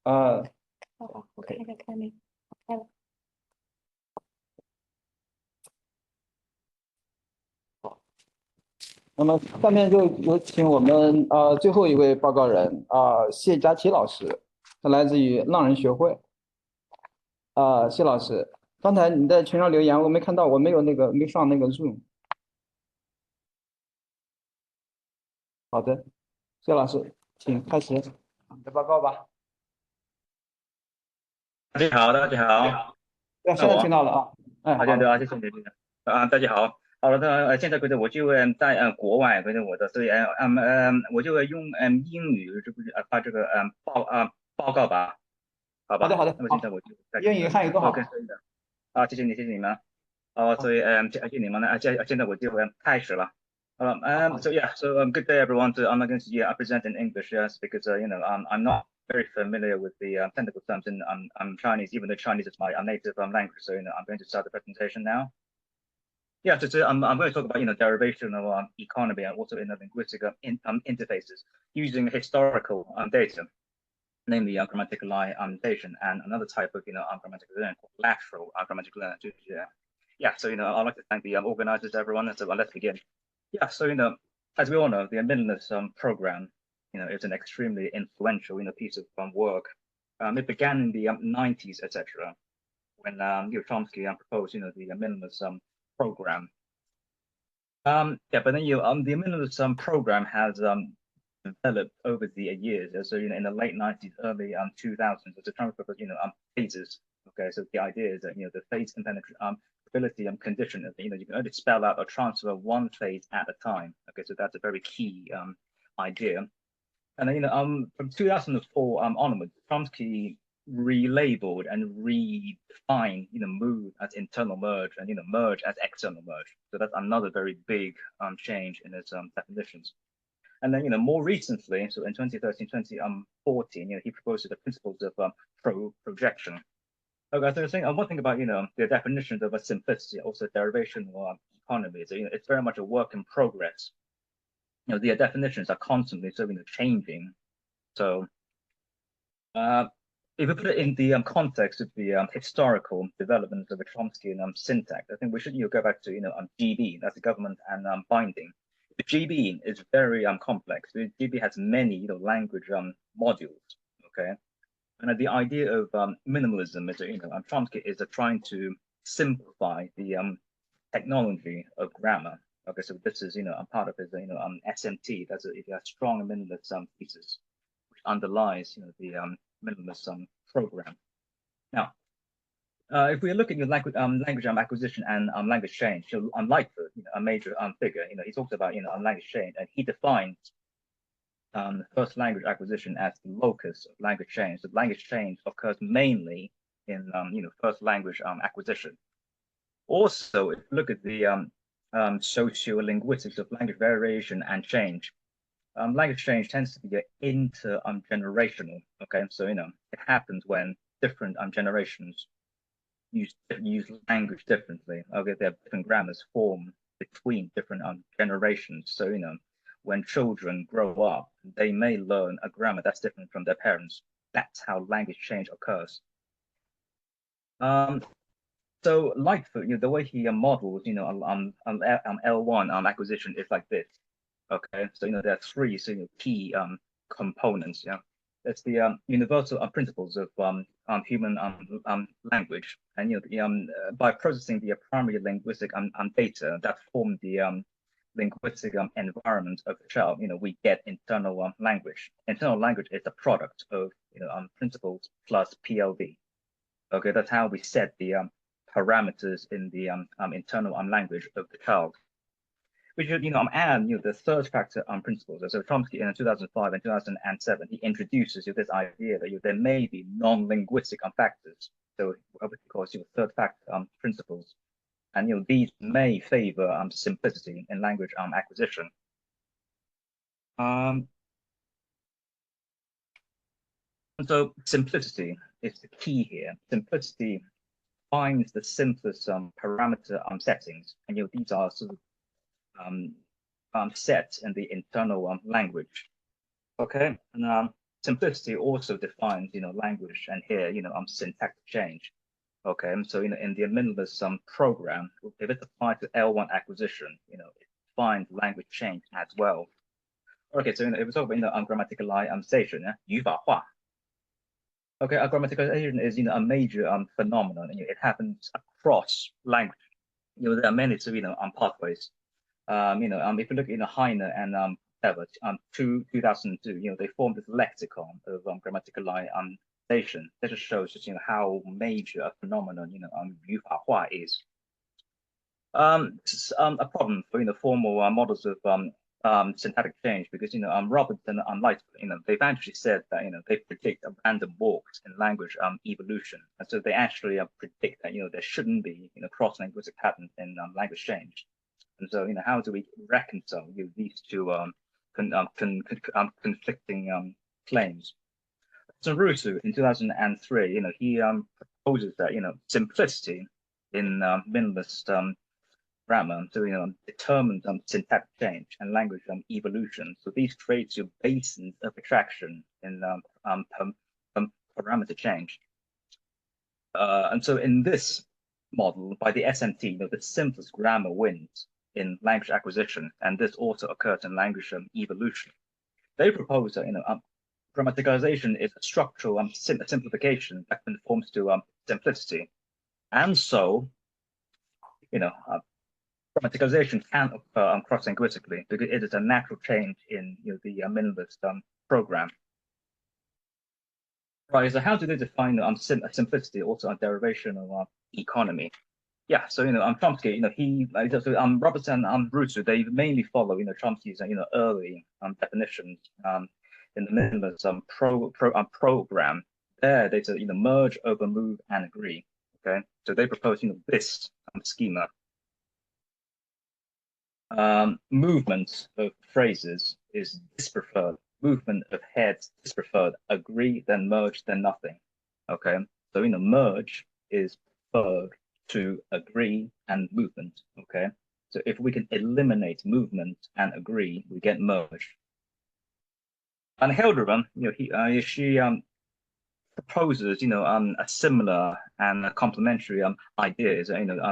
我开了。那么下面就有请我们最后一位报告人谢佳琪老师，他来自于浪人学会。谢老师，刚才你在群上留言，我没看到，我没上那个 Zoom。好的，谢老师，请开始你的报告吧。大家好，大家好。现在听到了啊。哎，好的，谢谢你。大家好。好了，那现在我就在国外，我的，所以我就用英语发这个报告吧，好吧？好的。那么现在我就英语汉语都好。谢谢你们。所以谢谢你们呢。现在我就开始了。Good day everyone. I'm going to present in English, yes, because I'm not very familiar with the technical terms, and I'm Chinese, even though Chinese is my native language. So I'm going to start the presentation now. Yeah, so I'm going to talk about derivational economy and also linguistic interfaces using historical data, namely grammaticalization and another type of grammaticalization called lateral grammaticalization. Yeah, so I'd like to thank the organizers, everyone. So let's begin. Yeah, so as we all know, the Minimalist program, is an extremely influential piece of work. It began in the 90s, etc., when Chomsky proposed the Minimalist program. But then the Minimalist program has developed over the years. So in the late 90s, early 2000s, it's a proposed phases. Okay, so the idea is that the phase impenetrability condition is you can only spell out or transfer one phase at a time. Okay, so that's a very key idea. And then from 2004 onwards, Chomsky relabeled and redefined move as internal merge and merge as external merge. So that's another very big change in its definitions. And then more recently, so in 2013, 2014, he proposed the principles of projection. Okay, so saying one thing about the definitions of a simplicity, also derivational economy. So it's very much a work in progress. The definitions are constantly changing. So if we put it in the context of the historical development of the Chomsky syntax, I think we should go back to GB, that's the government and binding. The GB is very complex. The GB has many language modules. Okay. And the idea of minimalism is, Chomsky is trying to simplify the technology of grammar. Okay, so this is, a part of his, SMT. That's a strong minimalist thesis, which underlies, the minimalist program. Now, if we look at language acquisition and language change, Lightfoot, a major figure, he talks about, language change, and he defines first language acquisition as the locus of language change. So language change occurs mainly in first language acquisition. Also, if you look at the sociolinguistics of language variation and change, language change tends to be intergenerational. Okay, so it happens when different generations use language differently. Okay, there are different grammars formed between different generations. So when children grow up, they may learn a grammar that's different from their parents. That's how language change occurs. So Lightfoot, the way he models, L1 acquisition is like this. Okay, so there are three key components. Yeah, it's the universal principles of human language, and by processing the primary linguistic data that form the linguistic environment of the child, we get internal language. Internal language is the product of principles plus PLV. Okay, that's how we set the parameters in the internal language of the child. We should add the third factor principles. So Chomsky in 2005 and 2007 he introduces this idea that there may be non-linguistic factors. So what we call third factor principles. And these may favor simplicity in language acquisition. And so simplicity is the key here. Simplicity finds the simplest parameter settings, and these are sort of set in the internal language. Okay, and simplicity also defines, language, and here, syntactic change. Okay, so in the minimalist program, if it's applied to L1 acquisition, it defines language change as well. Okay, so if it's over grammaticalization, 语法化. Okay, grammaticalization is a major phenomenon. It happens across language. There are many pathways. If you look in Heine and Evert, 2002, they formed this lexicon of grammaticalization. That just shows just how major a phenomenon 语法化 is. This is a problem for formal models of syntactic change, because Robertson and Lightfoot, they've actually said that they predict random walks in language evolution, and so they actually predict that there shouldn't be cross-linguistic patterns in language change. And so how do we reconcile these two conflicting claims? So Roussou in 2003, he proposes that simplicity in minimalist grammar, so determines syntactic change and language evolution. So these create your basins of attraction in parameter change. And so in this model, by the SMT, the simplest grammar wins in language acquisition, and this also occurs in language evolution. They propose that grammaticalization is a structural simplification that conforms to simplicity, and so grammaticalization can occur cross-linguistically because it is a natural change in the minimalist program. Right. So how do they define simplicity also on derivational economy? Yeah. So Chomsky, Robertson and Roussou, they mainly follow Chomsky's early definitions in the minimalist program. There they say merge, over, move, and agree. Okay. So they propose this schema. Movement of phrases is dispreferred. Movement of heads dispreferred. Agree, then merge, then nothing. Okay, so merge is preferred to agree and movement. Okay, so if we can eliminate movement and agree, we get merge. And Gelderen, she proposes a similar and a complementary idea. Is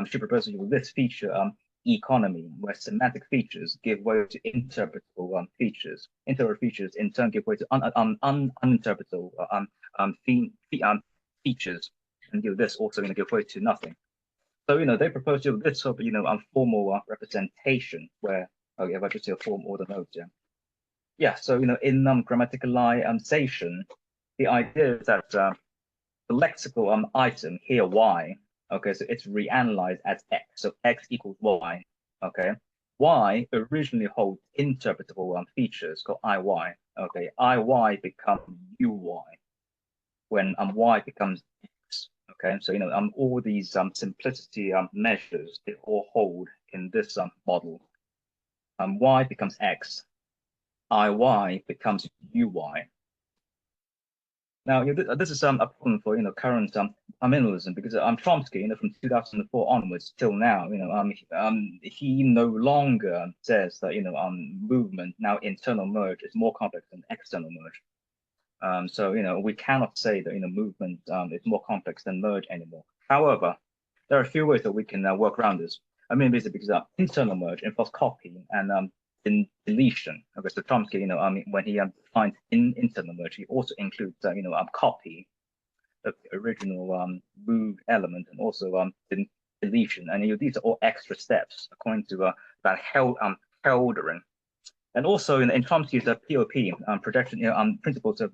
she proposes this feature economy, where semantic features give way to interpretable features. Interpretable features in turn give way to uninterpretable features, and this also give way to nothing. So they propose this sort of formal representation where if I just form order nodes, yeah. So in grammaticalization, the idea is that the lexical item here y. Okay, so it's reanalyzed as x, so x equals y. Okay, y originally holds interpretable features called iy. Okay, iy becomes uy when y becomes x. Okay, so all these simplicity measures, they all hold in this model. Y becomes x, iy becomes uy. Now, this is a problem for current minimalism, because Chomsky, from 2004 onwards till now, he no longer says that movement, now internal merge, is more complex than external merge. So we cannot say that movement is more complex than merge anymore. However, there are a few ways that we can work around this. Basically because internal merge involves copy and in deletion. Okay, so Chomsky, when he defines internal merge, he also includes copy of the original moved element, and also deletion. And these are all extra steps according to that Gelderen. And also in Chomsky's POP projection, principles of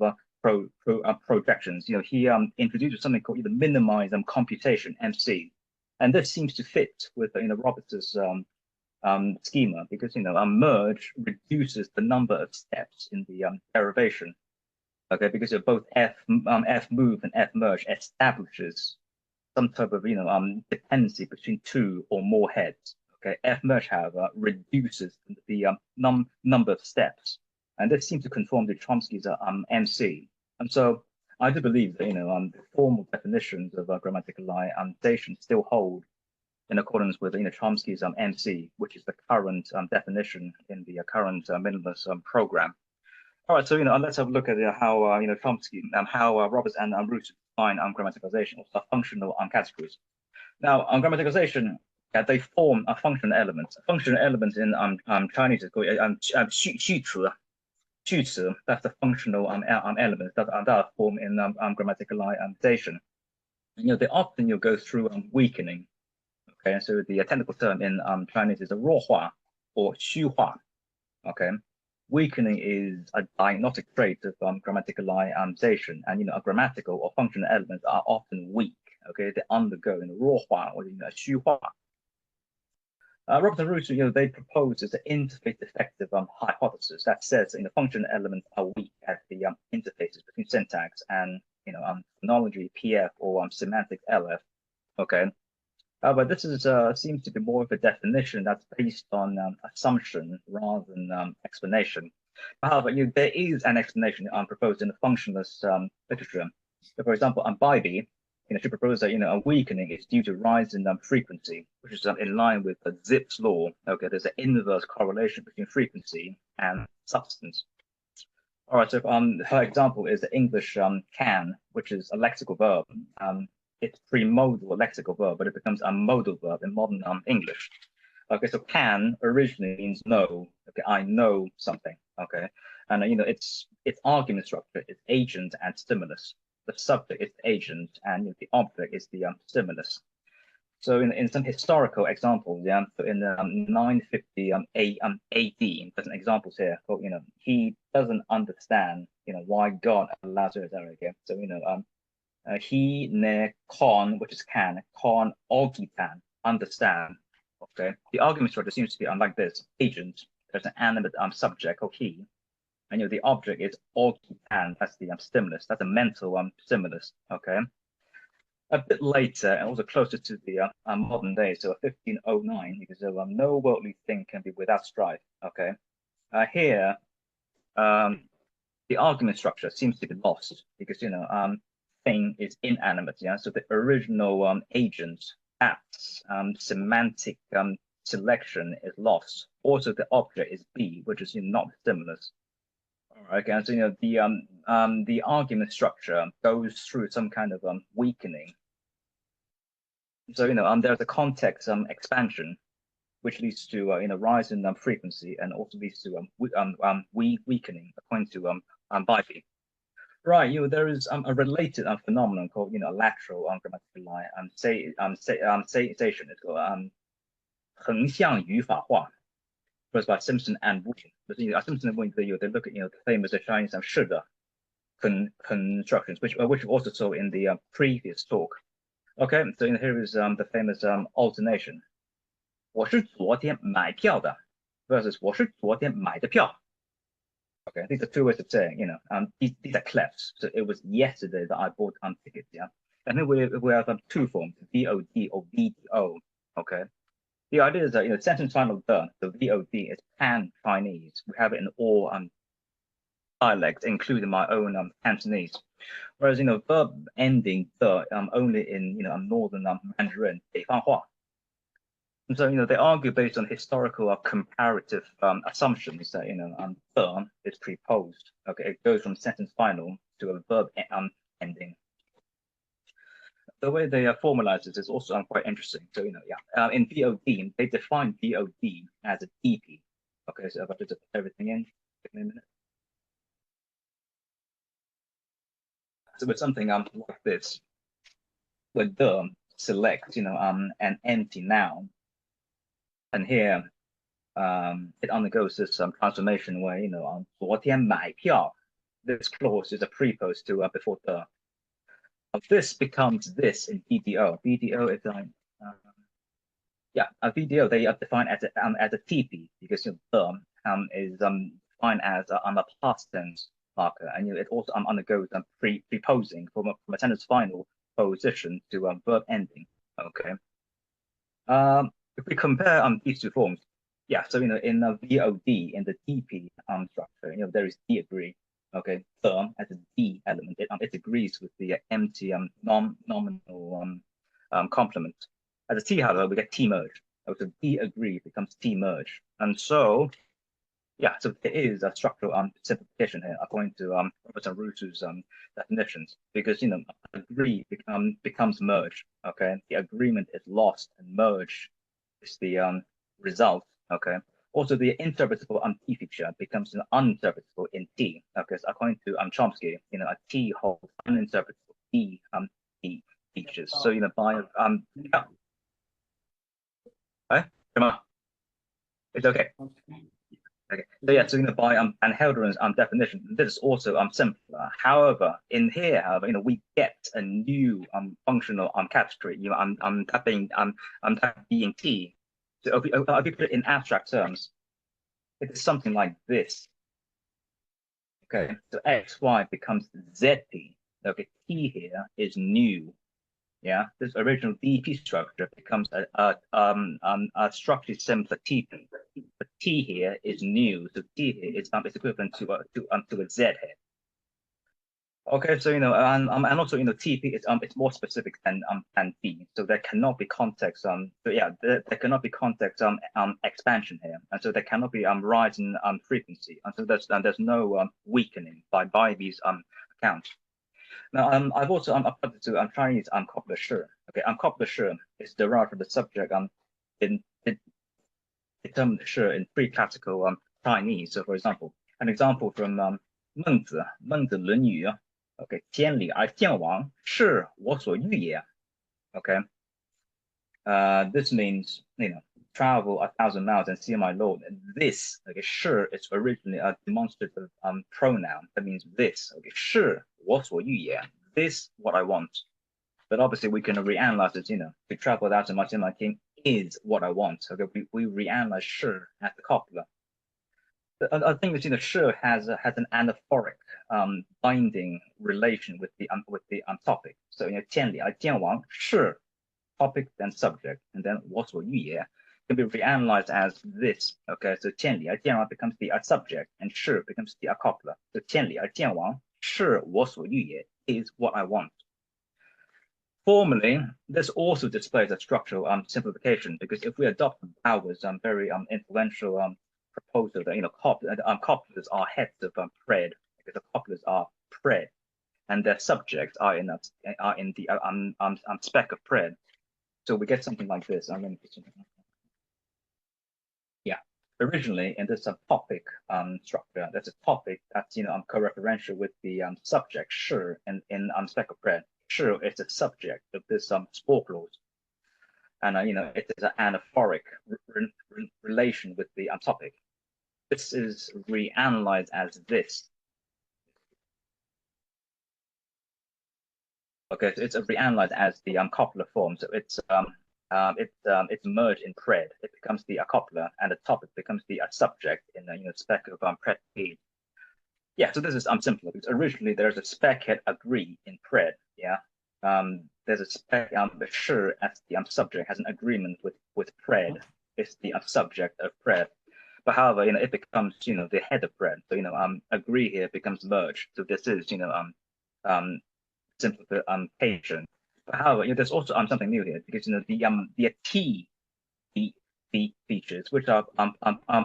projections, he introduces something called the minimized computation (MC), and this seems to fit with Roberts's schema, because merge reduces the number of steps in the derivation. Okay, because both f move and f merge establishes some type of dependency between two or more heads. Okay, f merge, however, reduces the number of steps, and this seems to conform to Chomsky's MC. And so I do believe that the formal definitions of grammaticalization still hold in accordance with Chomsky's MC, which is the current definition in the current minimalist program. All right, so let's have a look at how Chomsky how Roberts and Roussou define grammaticalization, or functional categories. Now, grammaticalization, they form a functional element. Functional elements in Chinese is called 句词. That's the functional elements that are formed in grammaticalization. And, they often go through weakening. Okay, so the technical term in Chinese is a 弱化 or 虚化. Okay, weakening is a diagnostic trait of grammaticalization, and grammatical or functional elements are often weak. Okay, they undergo 弱化 or 虚化. Roberts and Roussou, they propose this interface effective hypothesis that says functional elements are weak at the interfaces between syntax and phonology PF or semantic LF. Okay, but this is seems to be more of a definition that's based on assumption rather than explanation. However, there is an explanation proposed in the functionalist literature. So, for example, Bybee, she proposed that a weakening is due to rise in frequency, which is in line with Zipf's law. Okay, there's an inverse correlation between frequency and substance. All right, so her example is the English can, which is a lexical verb. It's pre-modal lexical verb, but it becomes a modal verb in modern English. Okay, so can originally means know. Okay, I know something. Okay, and its argument structure is agent and stimulus. The subject is the agent, and the object is the stimulus. So in some historical examples, so in 950 AD, there's an examples here. So, he doesn't understand, why God allows it. Okay, so he ne con, which is can ogitan, understand. Okay, the argument structure seems to be like this: agent, there's an animate subject called he, and the object is ogitan, that's the stimulus, that's a mental stimulus. Okay, a bit later and also closer to the modern day, so 1509, because no worldly thing can be without strife. Okay, here the argument structure seems to be lost because thing is inanimate, so the original agent acts semantic selection is lost. Also, the object is B, which is not stimulus. All right, okay, so the argument structure goes through some kind of weakening. So there's a context expansion, which leads to rise in frequency, and also leads to weakening, according to Bybee. Right, there is a related phenomenon called lateral grammaticalization. It's called 横向语法化, first by Simpson and Wu. But Simpson and Wu, they look at the famous Chinese 是的 constructions, which we also saw in the previous talk. Okay, so here is the famous alternation. 我是昨天买票的 versus 我是昨天买的票. Okay, these are two ways of saying, these are clefs. So it was yesterday that I bought tickets, And then we have two forms, VOD or VDO. Okay, the idea is that sentence final the VOD is pan Chinese. We have it in all dialects, including my own Cantonese. Whereas verb ending the only in northern Mandarin, 北方话. And so, they argue based on historical comparative assumptions that, the is preposed. Okay, it goes from sentence final to a verb ending. The way they formalize this is also quite interesting. So, in VOD, they define VOD as a DP. Okay, so if I just put everything in, give me a minute. So with something like this, where the selects, an empty noun. And here, it undergoes this transformation where, 昨天买票, this clause is a prepost to before the. This becomes this in VDO. VDO is a VDO they are defined as a TP because the is defined as a past tense marker, and it also undergoes preposing from a sentence final position to verb ending. Okay. If we compare these two forms, so in VOD in the DP structure, there is D agree. Okay, the as a D element, it agrees with the empty nominal complement. As a T, however, we get T merge. So D agree becomes T merge, and so yeah, so there is a structural simplification here according to Professor Roussou's definitions, because agree becomes merge. Okay, the agreement is lost and merge is the result. Okay, also the interpretable T feature becomes an uninterpretable in T. Okay, so according to Chomsky, a T holds uninterpretable T features. So by yeah. Come on, it's okay. Okay, so yeah, so by Gelderen's definition, this is also simpler. However, in here, we get a new functional category. That being T. So if we put it in abstract terms, it is something like this. Okay, so XY becomes ZP. Okay, T here is new. Yeah, this original DP structure becomes a structurally simpler TP. But T here is new, so T here is equivalent to a Z here. Okay, so and also TP is it's more specific than D, so there cannot be context so yeah, there cannot be context expansion here, and so there cannot be rise in frequency, and so there's no weakening by these accounts. Now, I've also applied to Chinese coupler shi. Okay, coupler shi is derived from the subject in determined shi in pre-classical Chinese. So, for example, an example from Mengzi Lunyu. Okay, 千里而见王是我所欲也. Okay, this means travel 1,000 miles and see my lord. This, okay, 是 is originally a demonstrative pronoun. That means this. Okay, 是我所欲也. This what I want. But obviously we can reanalyze it. To travel 1,000 miles in my king is what I want. Okay, we reanalyze 是 as the copula. I think that shi has an anaphoric binding relation with the topic. So 千里而见王是 topic then subject, and then 我所欲也 can be reanalyzed as this. Okay, so 千里而见王 becomes the subject, and 是 becomes the copula. So 千里而见王是我所欲也 is what I want. Formally, this also displays a structural simplification, because if we adopt Bauer's very influential proposal that copulars are heads of pred, because the copulars are pred, and their subjects are in the spec of pred. So we get something like this. Yeah, originally in this topic structure, there's a topic that's co-referential with the subject shi in spec of pred. Shi is the subject of this spore clause, and it is an anaphoric relation with the topic. This is reanalyzed as this. Okay, so it's reanalyzed as the copular form. So it's merged in pred. It becomes the copular, and the topic becomes the subject in the spec of pred P. Yeah, so this is simpler, because originally there's a spec head agree in pred. Yeah, there's a spec the shi as the subject has an agreement with pred. It's the subject of pred. But however, it becomes the head of pred. So agree here becomes merge. So this is simplification. But however, there's also something new here, because the T features, which are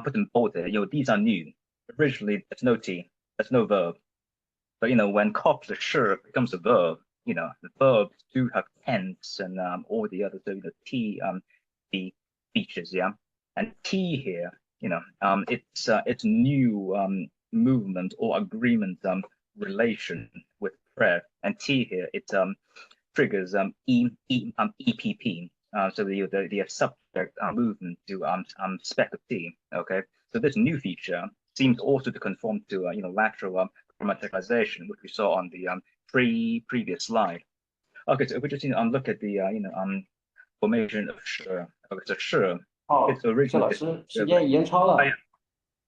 put in bold here, these are new. Originally, there's no T, there's no verb. But when copula shi becomes a verb, the verbs do have tense and all the other T features, yeah. And T here, it's new movement or agreement relation with pred, and T here it triggers EPP, so the subject movement to spec of T. Okay, so this new feature seems also to conform to lateral grammaticalization, which we saw on the previous slide. Okay, so if we just look at the formation of shi. Okay, so shi. 谢老师，时间已经超了。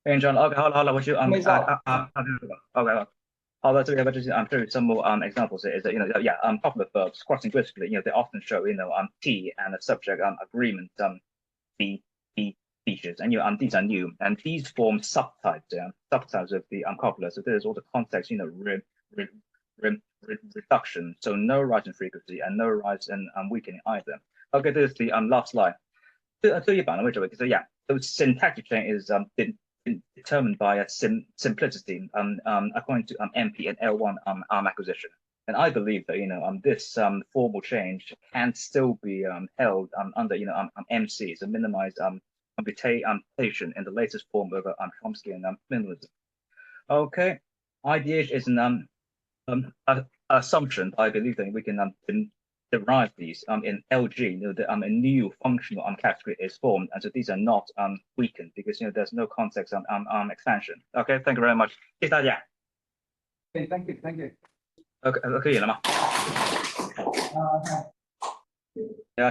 延长了。OK， 好了，我就OK， 好了，这个就是show you some more examples. Is that couplet verbs cross linguistically, they often show T and the subject agreement B features, and these are new, and these form subtypes, subtypes of the couplet. So there's all the context, reduction. So no rise in frequency and no rise in weakening either. Okay, this is the last slide. 这一版的位置，so yeah, so syntactic change is determined by simplicity according to MP and L1 acquisition. And I believe that this formal change can still be held under MC, so minimized computation in the latest form of Chomsky and minimalism. Okay, IDH is an assumption. I believe that we can derive these in LG. A new functional category is formed, and so these are not weakened because there's no context expansion. Okay, thank you very much. 谢谢大家。Okay, thank you, thank you. OK， 可以了吗？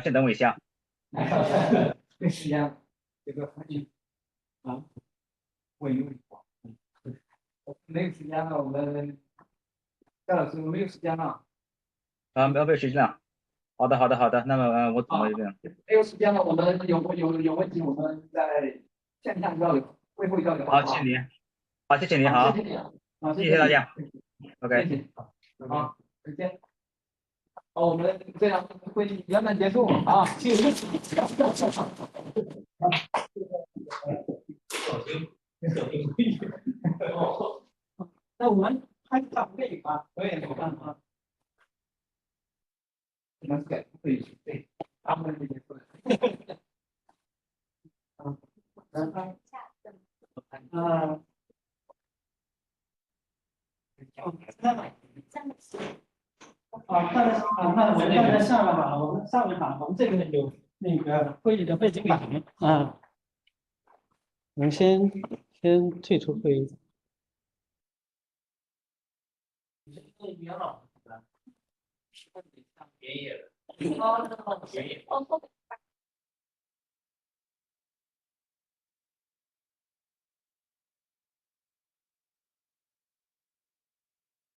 先等我一下。没时间，这个问一问。没有时间了，我们夏老师没有时间了。没有时间了。好的，那么我怎么这样？没有时间了，我们有问题，我们在线下交流，会后交流。好，谢谢你。好，谢谢你好。谢谢大家。OK。谢谢。好，再见。好，我们这样会议圆满结束啊！谢谢。那我们开场会议啊，可以看啊。我们改会议对，他们这些啊，然后看我们在下面吧，我们上面吧，我们这个有那个会议的背景板啊。我们先退出会议。别野了。